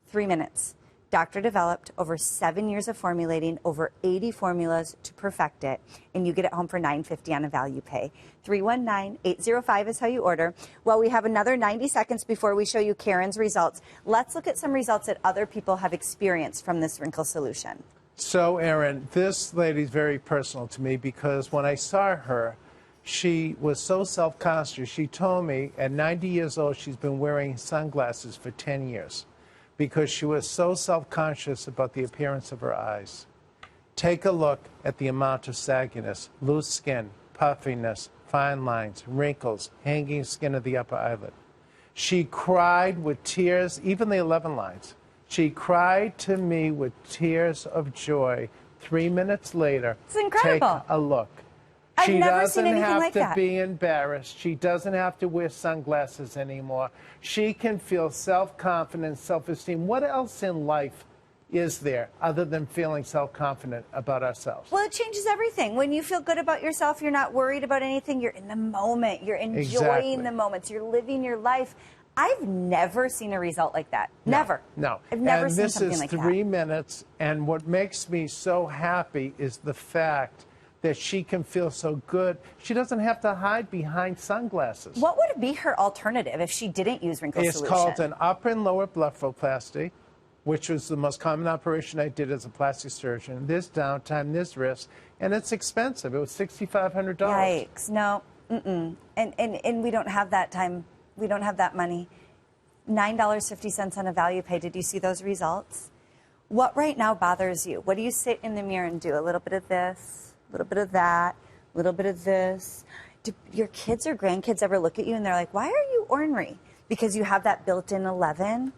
3 minutes. Doctor developed over 7 years of formulating, over 80 formulas to perfect it, and you get it home for $9.50 on a value pay. 319-805 is how you order. Well, we have another 90 seconds before we show you Karen's results. Let's look at some results that other people have experienced from this wrinkle solution. So, Erin, this lady's very personal to me because when I saw her, she was so self-conscious. She told me at 90 years old she's been wearing sunglasses for 10 years. Because she was so self-conscious about the appearance of her eyes. Take a look at the amount of sagginess, loose skin, puffiness, fine lines, wrinkles, hanging skin of the upper eyelid. She cried with tears, even the 11 lines. She cried to me with tears of joy. 3 minutes later, it's incredible. Take a look. I've She never seen doesn't anything have like to that. be embarrassed. She doesn't have to wear sunglasses anymore. She can feel self-confidence, self-esteem. What else in life is there other than feeling self-confident about ourselves? Well, it changes everything. When you feel good about yourself, you're not worried about anything. You're in the moment. You're enjoying Exactly. the moments. You're living your life. I've never seen a result like that. No, Never. No. I've never and seen this something is like 3 that. minutes, and what makes me so happy is the fact that she can feel so good. She doesn't have to hide behind sunglasses. What would be her alternative if she didn't use Wrinkle It's Solution? called an upper and lower blepharoplasty, which was the most common operation I did as a plastic surgeon. There's downtime, there's risk, and it's expensive. It was $6,500. Yikes. No. Mm-mm. And we don't have that time. We don't have that money. $9.50 on a value pay. Did you see those results? What right now bothers you? What do you sit in the mirror and do? A little bit of this, a little bit of that, a little bit of this. Do your kids or grandkids ever look at you and they're like, why are you ornery? Because you have that built-in 11?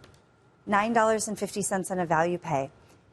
$9.50 on a value pay.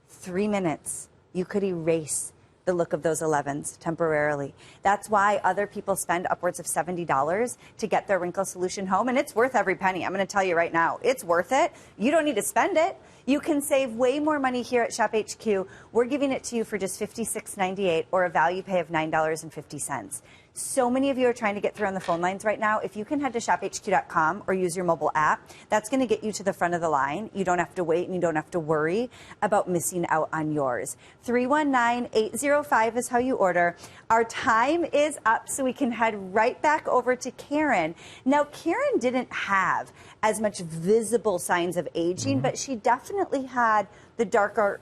3 minutes. You could erase the look of those 11s temporarily. That's why other people spend upwards of $70 to get their wrinkle solution home, and it's worth every penny. I'm going to tell you right now, it's worth it. You don't need to spend it. You can save way more money here at Shop HQ. We're giving it to you for just $56.98 or a value pay of $9.50. So many of you are trying to get through on the phone lines right now. If you can head to shophq.com or use your mobile app, that's going to get you to the front of the line. You don't have to wait and you don't have to worry about missing out on yours. 319-805 is how you order. Our time is up, so we can head right back over to Karen. Now, Karen didn't have as much visible signs of aging, but she definitely had the darker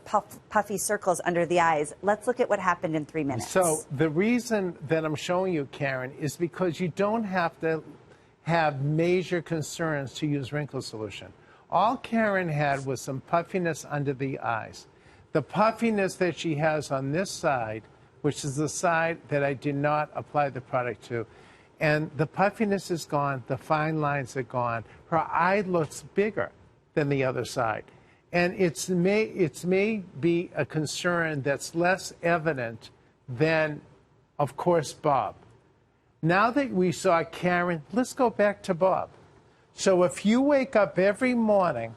puffy circles under the eyes. Let's look at what happened in 3 minutes. So the reason that I'm showing you, Karen, is because you don't have to have major concerns to use Wrinkle Solution. All Karen had was some puffiness under the eyes. The puffiness that she has on this side, which is the side that I did not apply the product to, and the puffiness is gone, the fine lines are gone. Her eye looks bigger than the other side. And it may be a concern that's less evident than, of course, Bob. Now that we saw Karen, let's go back to Bob. So if you wake up every morning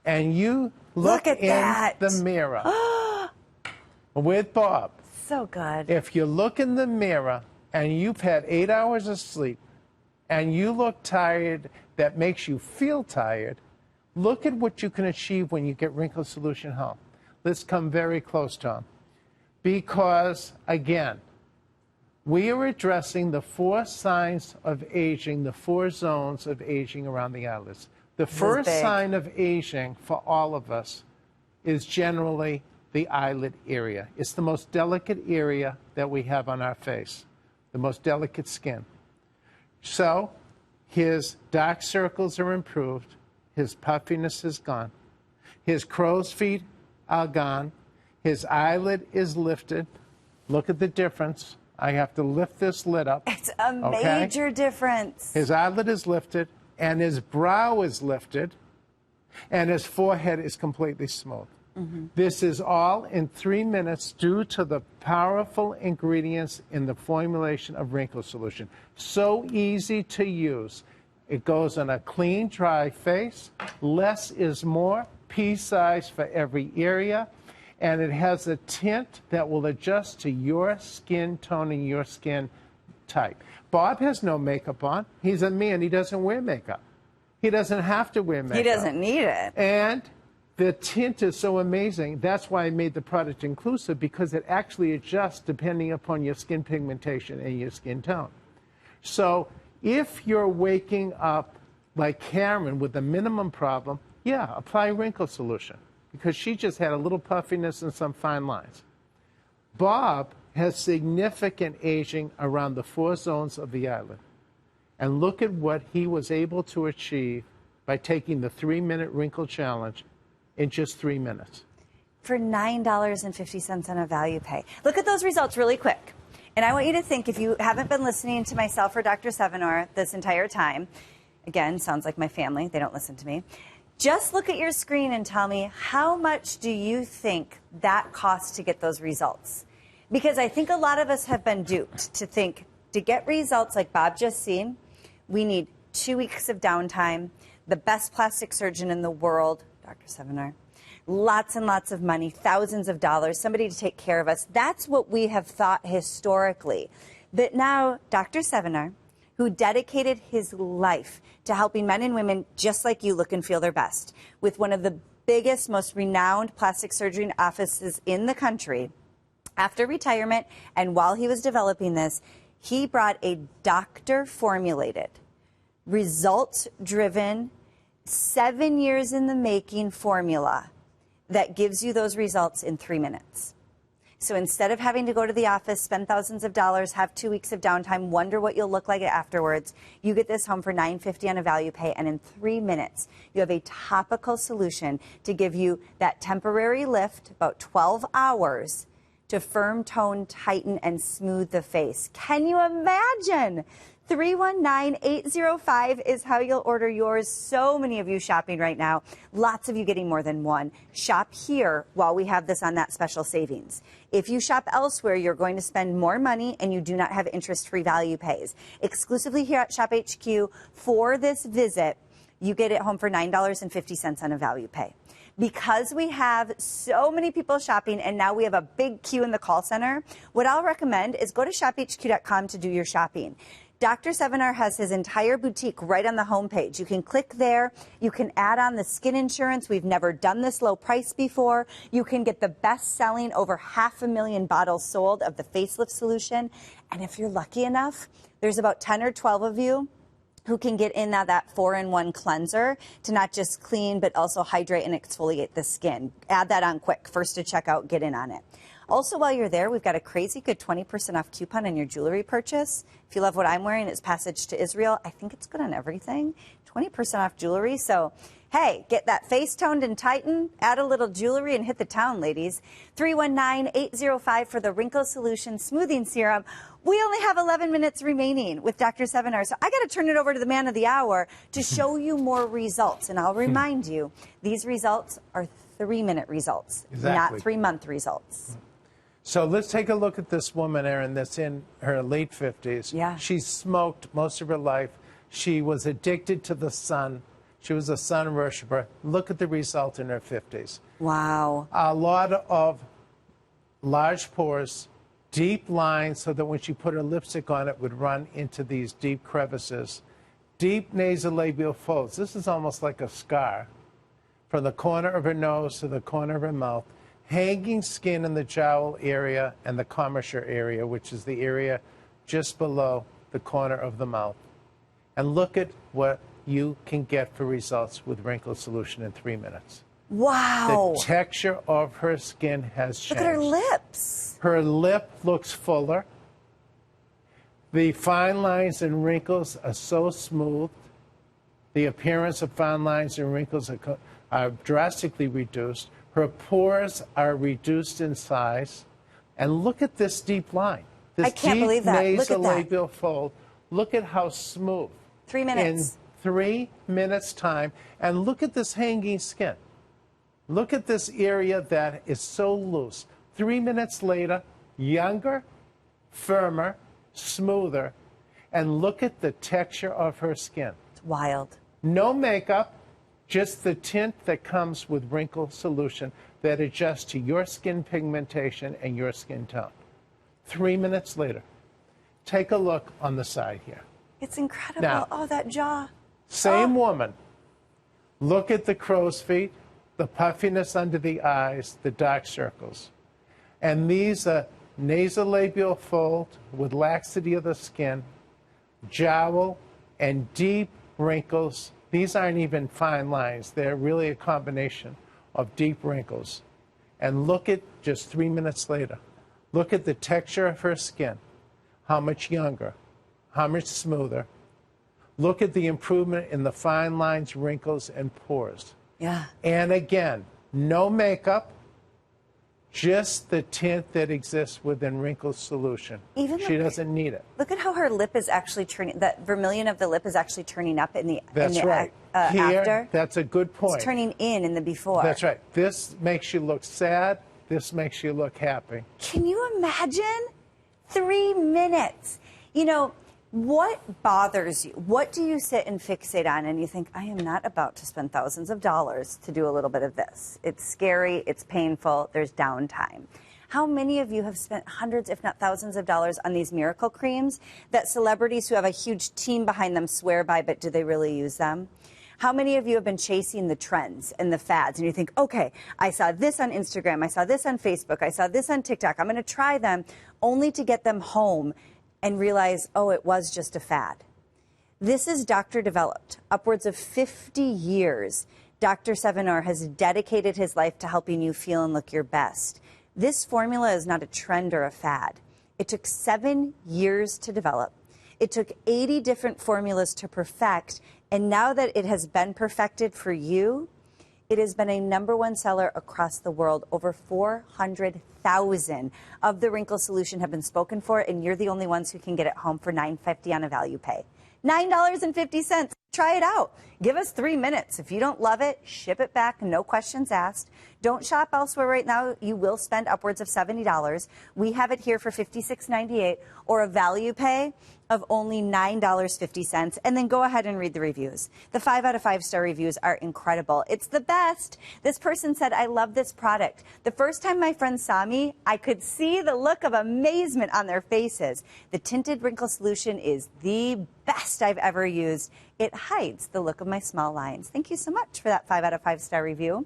and you look at in that. the mirror with Bob, So good. if you look in the mirror and you've had 8 hours of sleep and you look tired, that makes you feel tired, look at what you can achieve when you get Wrinkle Solution home. Let's come very close, Tom. Because, again, we are addressing the 4 signs of aging, the 4 zones of aging around the eyelids. The first sign of aging for all of us is generally the eyelid area. It's the most delicate area that we have on our face, the most delicate skin. So his dark circles are improved. His puffiness is gone. His crow's feet are gone. His eyelid is lifted. Look at the difference. I have to lift this lid up. It's a major difference. His eyelid is lifted, and his brow is lifted, and his forehead is completely smooth. This is all in 3 minutes due to the powerful ingredients in the formulation of Wrinkle Solution. So easy to use. It goes on a clean, dry face. Less is more, pea size for every area. And it has a tint that will adjust to your skin tone and your skin type. Bob has no makeup on. He's a man. He doesn't wear makeup. He doesn't have to wear makeup. He doesn't need it. And the tint is so amazing. That's why I made the product inclusive, because it actually adjusts depending upon your skin pigmentation and your skin tone. So if you're waking up like Karen with a minimum problem, yeah, apply Wrinkle Solution, because she just had a little puffiness and some fine lines. Bob has significant aging around the 4 zones of the eyelid. And look at what he was able to achieve by taking the 3-minute wrinkle challenge in just 3 minutes. For $9.50 on a value pay. Look at those results really quick. And I want you to think, if you haven't been listening to myself or Dr. Sevinor this entire time, again, sounds like my family, they don't listen to me. Just look at your screen and tell me, how much do you think that costs to get those results? Because I think a lot of us have been duped to think, to get results like Bob just seen, we need 2 weeks of downtime, the best plastic surgeon in the world, Dr. Sevinor, lots and lots of money, thousands of dollars, somebody to take care of us. That's what we have thought historically. But now, Dr. Sevinor, who dedicated his life to helping men and women just like you look and feel their best, with one of the biggest, most renowned plastic surgery offices in the country, after retirement and while he was developing this, he brought a doctor-formulated, results-driven, 7 years in the making formula that gives you those results in 3 minutes. So instead of having to go to the office, spend thousands of dollars, have 2 weeks of downtime, wonder what you'll look like afterwards, you get this home for $9.50 on a value pay, and in 3 minutes, you have a topical solution to give you that temporary lift, about 12 hours, to firm, tone, tighten, and smooth the face. Can you imagine? 319-805 is how you'll order yours. So many of you shopping right now. Lots of you getting more than one. Shop here while we have this on that special savings. If you shop elsewhere, you're going to spend more money and you do not have interest-free value pays. Exclusively here at Shop HQ for this visit, you get it home for $9.50 on a value pay. Because we have so many people shopping and now we have a big queue in the call center, what I'll recommend is go to shophq.com to do your shopping. Dr. Sevinor has his entire boutique right on the homepage. You can click there. You can add on the skin insurance. We've never done this low price before. You can get the best-selling, over 500,000 bottles sold of the facelift solution. And if you're lucky enough, there's about 10 or 12 of you who can get in that 4-in-1 cleanser to not just clean, but also hydrate and exfoliate the skin. Add that on quick. First to check out, get in on it. Also, while you're there, we've got a crazy good 20% off coupon on your jewelry purchase. If you love what I'm wearing, it's Passage to Israel. I think it's good on everything. 20% off jewelry. So, hey, get that face toned and tightened, add a little jewelry, and hit the town, ladies. 319-805 for the Wrinkle Solution Smoothing Serum. We only have 11 minutes remaining with Dr. Sevinor, so I got to turn it over to the man of the hour to show you more results. And I'll remind you, these results are 3-minute results, not 3-month results. So let's take a look at this woman, Erin, that's in her late 50s. Yeah. She smoked most of her life. She was addicted to the sun. She was a sun worshiper. Look at the result in her 50s. Wow. A lot of large pores, deep lines, so that when she put her lipstick on, it would run into these deep crevices. Deep nasolabial folds. This is almost like a scar from the corner of her nose to the corner of her mouth. Hanging skin in the jowl area and the commissure area, which is the area just below the corner of the mouth. And look at what you can get for results with Wrinkle Solution in 3 minutes. Wow. The texture of her skin has changed. Look at her lips. Her lip looks fuller. The fine lines and wrinkles are so smooth. The appearance of fine lines and wrinkles are drastically reduced. Her pores are reduced in size. And look at this deep line. This I can't believe that. Look at that. nasolabial fold. Look at how smooth. 3 minutes. In 3 minutes' time. And look at this hanging skin. Look at this area that is so loose. 3 minutes later, younger, firmer, smoother. And look at the texture of her skin. It's wild. No makeup. Just the tint that comes with Wrinkle Solution that adjusts to your skin pigmentation and your skin tone. 3 minutes later. Take a look on the side here. It's incredible. Now, oh, that jaw. Same woman. Look at the crow's feet, the puffiness under the eyes, the dark circles. And these are nasolabial fold with laxity of the skin, jowl, and deep wrinkles. These aren't even fine lines. They're really a combination of deep wrinkles. And look at just 3 minutes later. Look at the texture of her skin. How much younger, how much smoother. Look at the improvement in the fine lines, wrinkles, and pores. Yeah. And again, no makeup, just the tint that exists within Wrinkle Solution. She doesn't need it. Look at how her lip is actually turning. That vermilion of the lip is actually turning up in the That's right. Here, after. that's a good point. It's turning in the before. That's right. This makes you look sad. This makes you look happy. Can you imagine? 3 minutes. You know, what bothers you? What do you sit and fixate on and you think, I am not about to spend thousands of dollars to do a little bit of this? It's scary, it's painful, there's downtime. How many of you have spent hundreds, if not thousands of dollars on these miracle creams that celebrities who have a huge team behind them swear by, but do they really use them? How many of you have been chasing the trends and the fads and you think, okay, I saw this on Instagram, I saw this on Facebook, I saw this on TikTok, I'm going to try them, only to get them home and realize, oh, it was just a fad. This is doctor developed. Upwards of 50 years, Dr. Sevinor has dedicated his life to helping you feel and look your best. This formula is not a trend or a fad. It took 7 years to develop. It took 80 different formulas to perfect. And now that it has been perfected for you, it has been a #1 seller across the world. Over 400,000 of the Wrinkle Solution have been spoken for, and you're the only ones who can get it home for $9.50 on a value pay. $9.50. Try it out. Give us 3 minutes. If you don't love it, ship it back. No questions asked. Don't shop elsewhere right now. You will spend upwards of $70. We have it here for $56.98 or a value pay of only $9.50. And then go ahead and read the reviews. The 5 out of 5 star reviews are incredible. It's the best. This person said, I love this product. The first time my friends saw me, I could see the look of amazement on their faces. The tinted wrinkle solution is the best I've ever used. It hides the look of my small lines. Thank you so much for that 5 out of 5 star review.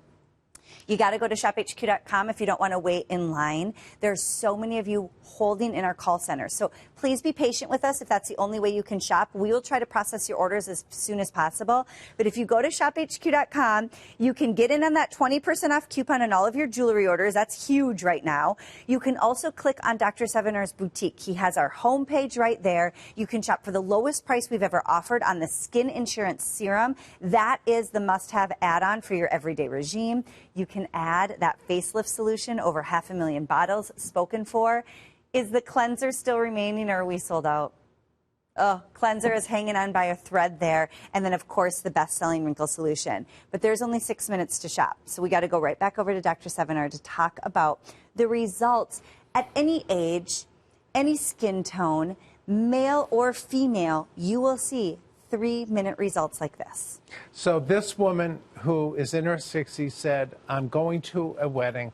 You got to go to shophq.com if you don't want to wait in line. There's so many of you holding in our call center. So please be patient with us if that's the only way you can shop. We will try to process your orders as soon as possible. But if you go to shophq.com, you can get in on that 20% off coupon on all of your jewelry orders. That's huge right now. You can also click on Dr. Sevinor's boutique. He has our homepage right there. You can shop for the lowest price we've ever offered on the skin insurance serum. That is the must-have add-on for your everyday regime. You can add that facelift solution, over 500,000 bottles spoken for. Is the cleanser still remaining, or are we sold out? Oh, cleanser is hanging on by a thread there. And then, of course, the best-selling wrinkle solution. But there's only 6 minutes to shop. So we got to go right back over to Dr. Sevinor to talk about the results at any age, any skin tone, male or female. You will see 3-minute results like this. So this woman who is in her 60s said, I'm going to a wedding.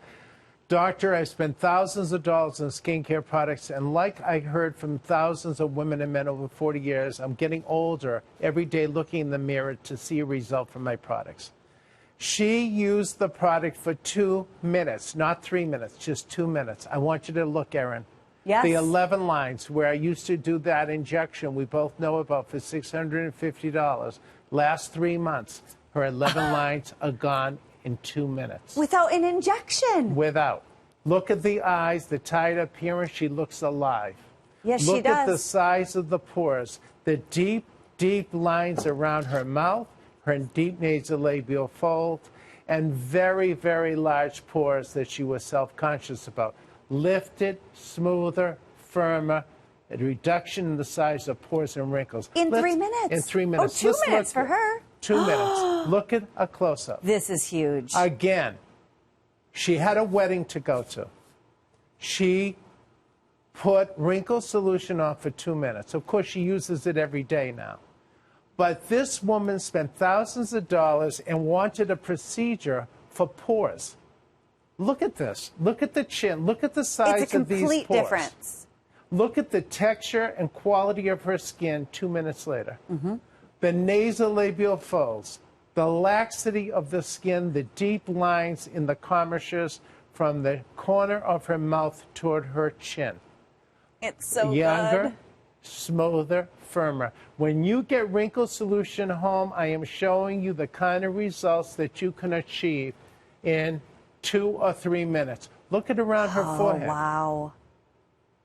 Doctor, I spent thousands of dollars on skincare products, and like I heard from thousands of women and men over 40 years, I'm getting older every day looking in the mirror to see a result from my products. She used the product for 2 minutes, not 3 minutes, just 2 minutes. I want you to look, Erin. Yes. The 11 lines where I used to do that injection we both know about for $650. Last 3 months, her 11 lines are gone in 2 minutes. Without an injection. Without. Look at the eyes, the tight appearance. She looks alive. Yes, she does. Look at the size of the pores, the deep, deep lines around her mouth, her deep nasolabial fold, and very, very large pores that she was self-conscious about. Lifted, smoother, firmer, a reduction in the size of pores and wrinkles. In 3 minutes? In 3 minutes. Oh, 2 minutes for her. 2 minutes. Look at a close-up. This is huge. Again, she had a wedding to go to. She put wrinkle solution on for 2 minutes. Of course, she uses it every day now. But this woman spent thousands of dollars and wanted a procedure for pores. Look at this. Look at the chin. Look at the size of these pores. It's a complete difference. Look at the texture and quality of her skin 2 minutes later. The nasolabial folds, the laxity of the skin, the deep lines in the commissures from the corner of her mouth toward her chin. It's so Younger, good. smoother, firmer. When you get Wrinkle Solution home, I am showing you the kind of results that you can achieve in 2 or 3 minutes. Look at around her forehead. Wow.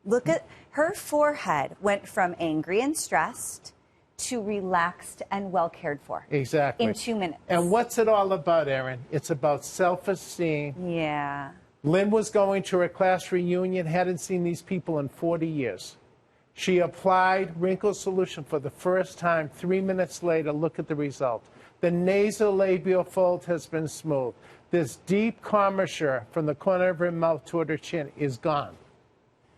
Look at her forehead went from angry and stressed to relaxed and well cared for. Exactly. In 2 minutes. And what's it all about, Erin? It's about self-esteem. Yeah. Lynn was going to her class reunion, hadn't seen these people in 40 years. She applied Wrinkle Solution for the first time. 3 minutes later, look at the result. The nasolabial fold has been smoothed. This deep commissure from the corner of her mouth toward her chin is gone.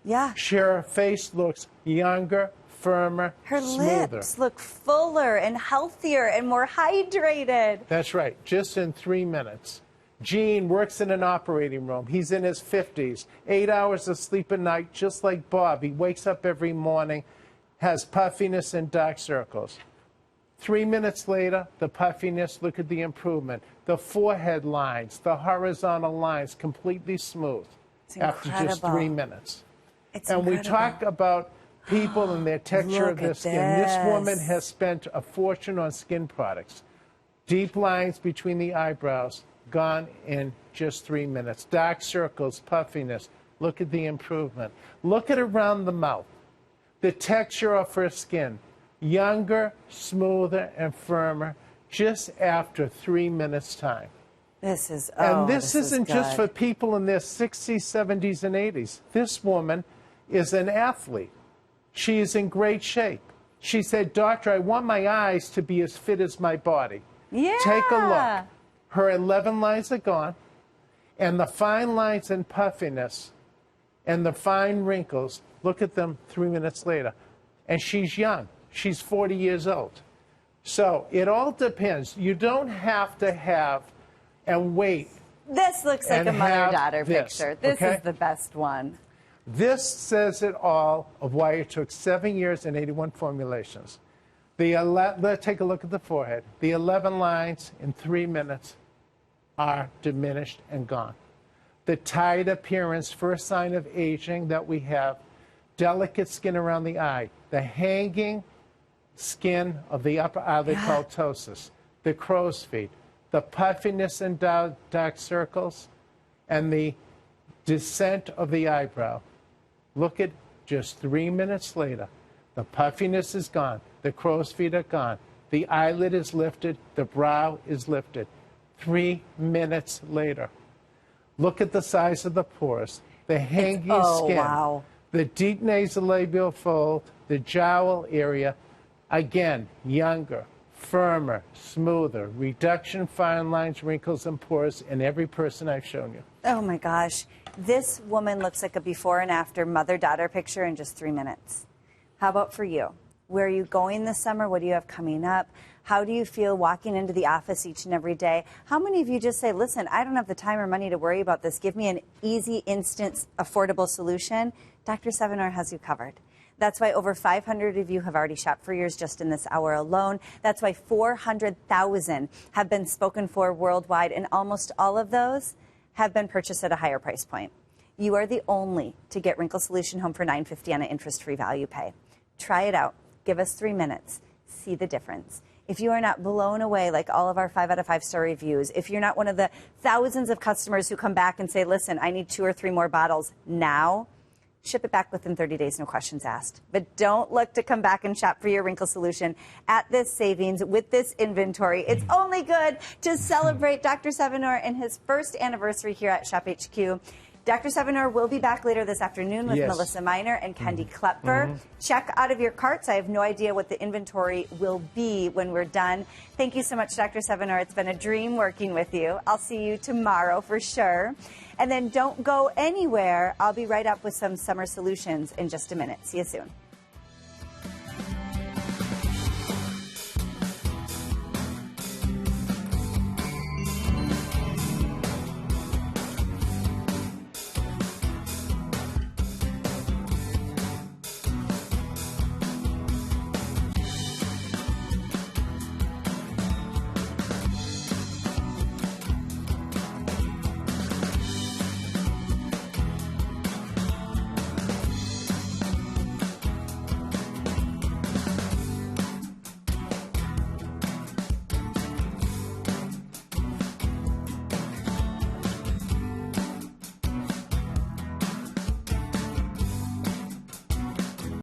Yeah. Her face looks younger, firmer, Her smoother. lips look fuller and healthier and more hydrated. That's right, just in 3 minutes. Gene works in an operating room. He's in his 50s, 8 hours of sleep a night, just like Bob. He wakes up every morning, has puffiness and dark circles. 3 minutes later, the puffiness, look at the improvement. The forehead lines, the horizontal lines, completely smooth after just 3 minutes. It's and incredible. we talk about people and their texture of their skin. This woman has spent a fortune on skin products. Deep lines between the eyebrows, gone in just 3 minutes. Dark circles, puffiness. Look at the improvement. Look at around the mouth. The texture of her skin. Younger, smoother, and firmer just after 3 minutes' time. This is, and this isn't is just good. for people in their 60s, 70s, and 80s. This woman is an athlete. She is in great shape. She said, "Doctor, I want my eyes to be as fit as my body." Yeah. Take a look. Her 11 lines are gone, and the fine lines and puffiness and the fine wrinkles, look at them 3 minutes later. And she's young. She's 40 years old. So it all depends. You don't have to have and wait. This looks like a mother-daughter this, picture. This okay? is the best one. This says it all of why it took 7 years and 81 formulations. Let's take a look at the forehead. The 11 lines in 3 minutes are diminished and gone. The tired appearance, first sign of aging that we have, delicate skin around the eye, the hanging skin of the upper eyelid called ptosis, the crow's feet, the puffiness and dark circles, and the descent of the eyebrow. Look at just 3 minutes later. The puffiness is gone. The crow's feet are gone. The eyelid is lifted. The brow is lifted. 3 minutes later. Look at the size of the pores, the hanging skin, wow. the deep nasolabial fold, the jowl area. Again, younger, firmer, smoother, reduction, fine lines, wrinkles, and pores in every person I've shown you. Oh my gosh. This woman looks like a before and after mother-daughter picture in just 3 minutes. How about for you? Where are you going this summer? What do you have coming up? How do you feel walking into the office each and every day? How many of you just say, listen, I don't have the time or money to worry about this. Give me an easy, instant, affordable solution. Dr. Sevinor has you covered. That's why over 500 of you have already shopped for yours just in this hour alone. That's why 400,000 have been spoken for worldwide, and almost all of those have been purchased at a higher price point. You are the only to get Wrinkle Solution home for $9.50 on an interest-free value pay. Try it out. Give us 3 minutes. See the difference. If you are not blown away like all of our 5 out of 5 star reviews, if you're not one of the thousands of customers who come back and say, listen, I need 2 or 3 more bottles now, ship it back within 30 days, no questions asked. But don't look to come back and shop for your Wrinkle Solution at this savings with this inventory. It's only good to celebrate Dr. Sevinor and his first anniversary here at Shop HQ. Dr. Sevinor will be back later this afternoon with Melissa Miner and Kendi Klepfer. Check out of your carts. I have no idea what the inventory will be when we're done. Thank you so much, Dr. Sevinor. It's been a dream working with you. I'll see you tomorrow for sure. And then don't go anywhere. I'll be right up with some summer solutions in just a minute. See you soon.